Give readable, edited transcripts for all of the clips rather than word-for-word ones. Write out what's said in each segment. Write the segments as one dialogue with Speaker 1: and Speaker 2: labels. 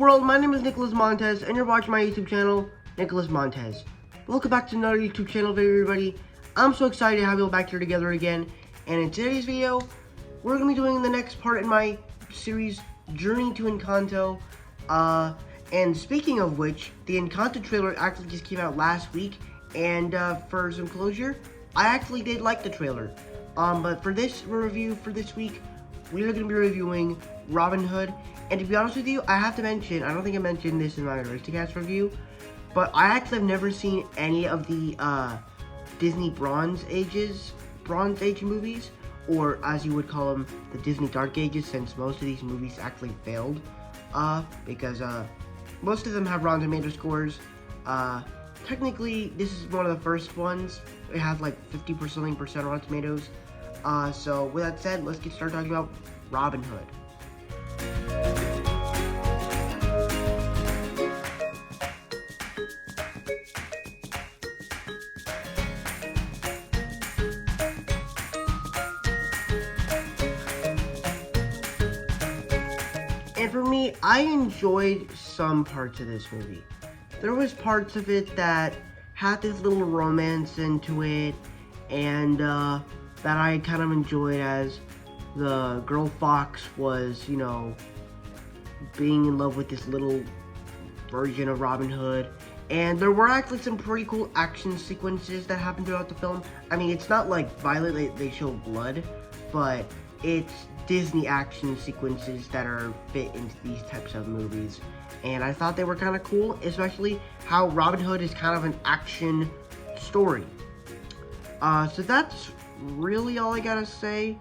Speaker 1: world, my name is Nicholas Montez, and you're watching my YouTube channel, Nicholas Montez. Welcome back to another YouTube channel video, everybody. I'm so excited to have you all back here together again, and in today's video, we're going to be doing the next part in my series, Journey to Encanto. And speaking of which, the Encanto trailer actually just came out last week, and for some closure, I actually did like the trailer. But for this review for this week, we are going to be reviewing Robin Hood. And to be honest with you, I have to mention, I don't think I mentioned this in my Aristocats review, but I actually have never seen any of the Disney Bronze Age movies, or as you would call them, the Disney Dark Ages, since most of these movies actually failed, because most of them have Rotten Tomato scores. Technically, this is one of the first ones. It has like 50% Rotten Tomatoes. So with that said, let's get started talking about Robin Hood. And for me, I enjoyed some parts of this movie. There was parts of it that had this little romance into it, and that I kind of enjoyed, as the girl fox was, you know, being in love with this little version of Robin Hood. And there were actually some pretty cool action sequences that happened throughout the film. I mean, it's not like violent, they show blood, but it's Disney action sequences that are fit into these types of movies. And I thought they were kind of cool, especially how Robin Hood is kind of an action story. So that's really all I gotta say.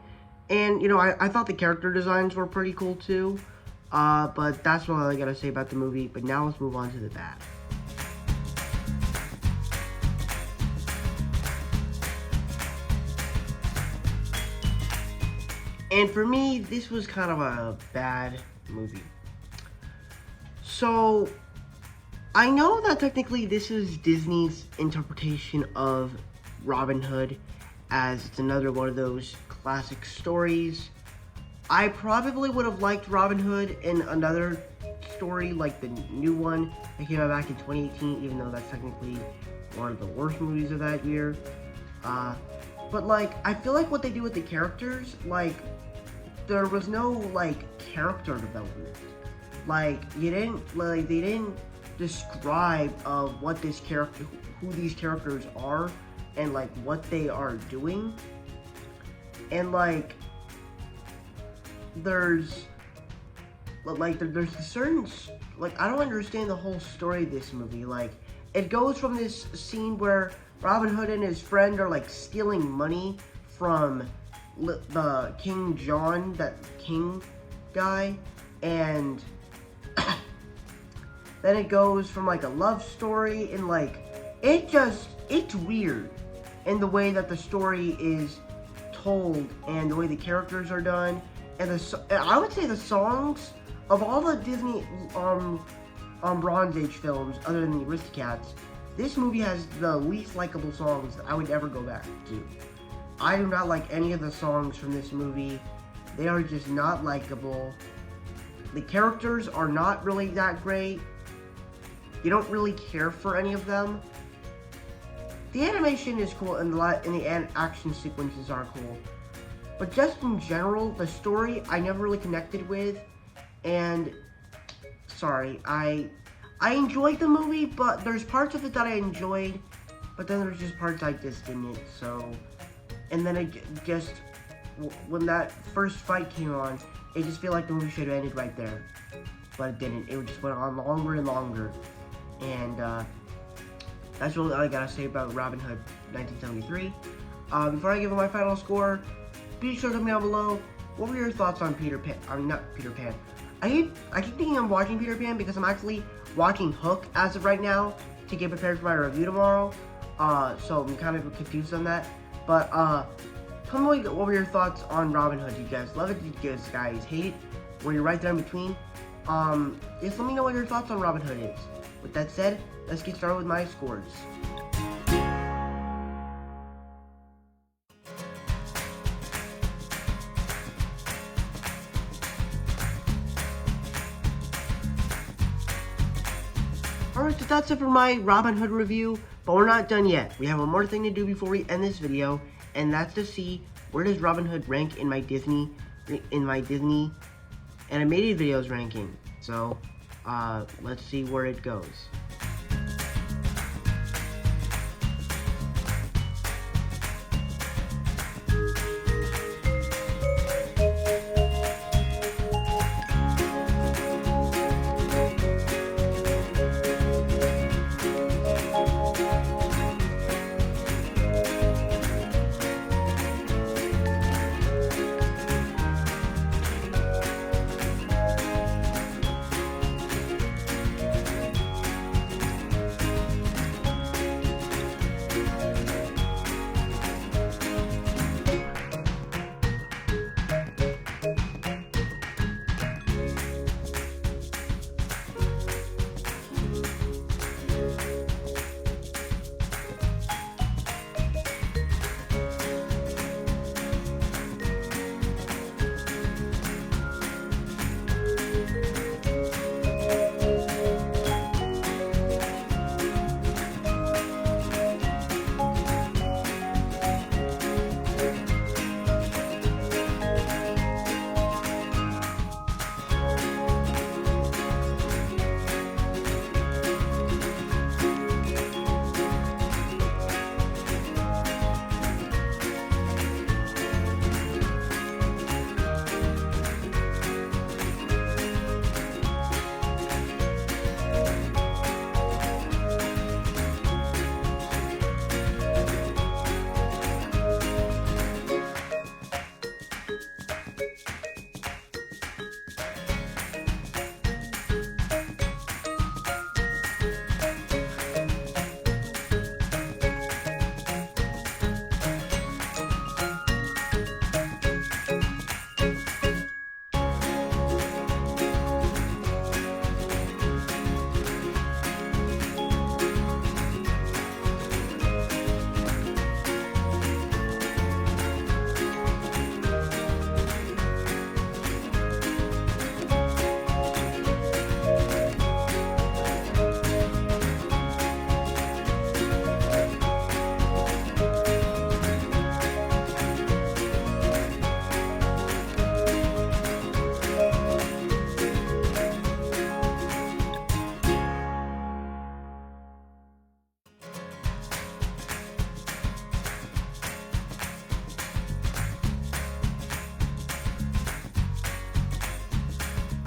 Speaker 1: And, you know, I thought the character designs were pretty cool too. But that's all I gotta say about the movie. But now let's move on to the bad. And for me, this was kind of a bad movie. So, I know that technically this is Disney's interpretation of Robin Hood, as it's another one of those classic stories. I probably would have liked Robin Hood in another story, like the new one that came out back in 2018, even though that's technically one of the worst movies of that year. But like, I feel like what they do with the characters, like, there was no like character development. Like, they didn't describe what this character, who these characters are, and like what they are doing. And like, there's a certain, like, I don't understand the whole story of this movie. Like, it goes from this scene where Robin Hood and his friend are like stealing money from the King John, that king guy, and then it goes from like a love story, and like, it's weird in the way that the story is told and the way the characters are done. And I would say the songs of all the Disney Bronze Age films, other than the Aristocats, this movie has the least likable songs that I would ever go back to. I do not like any of the songs from this movie. They are just not likable. The characters are not really that great. You don't really care for any of them. The animation is cool, and the action sequences are cool. But just in general, the story I never really connected with. And sorry, I enjoyed the movie, but there's parts of it that I enjoyed, but then there's just parts I just didn't. So, and then it just, when that first fight came on, it just felt like the movie should have ended right there, but it didn't. It just went on longer and longer. And that's really all I gotta say about Robin Hood 1973. Before I give it my final score, be sure to let me down below, what were your thoughts on Peter Pan? I mean, not Peter Pan. I keep thinking I'm watching Peter Pan because I'm actually watching Hook as of right now to get prepared for my review tomorrow. So I'm kind of confused on that. But tell me what were your thoughts on Robin Hood. Do you guys love it? Do you guys hate it? Were you right there in between? Just let me know what your thoughts on Robin Hood is. With that said, let's get started with my scores. Alright, so that's it for my Robin Hood review, but we're not done yet. We have one more thing to do before we end this video, and that's to see where does Robin Hood rank in my Disney animated videos ranking. So, let's see where it goes.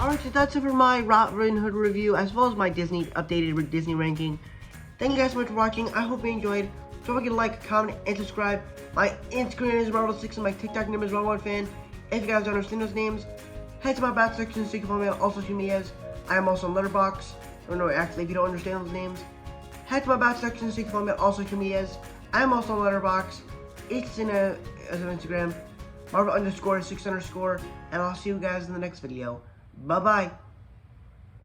Speaker 1: Alright, so that's it for my Robin Hood review, as well as my updated Disney ranking. Thank you guys so much for watching. I hope you enjoyed. Don't forget to like, comment, and subscribe. My Instagram is Marvel6 and my TikTok name is Marvel1Fan. If you guys don't understand those names, head to my back section so you can follow me on all social medias. I am also on Letterboxd. Or no, actually, if you don't understand those names, head to my back section so you can follow me on all social medias. I am also on Letterboxd. It's in as an Instagram, Marvel_6_, and I'll see you guys in the next video. Bye-bye.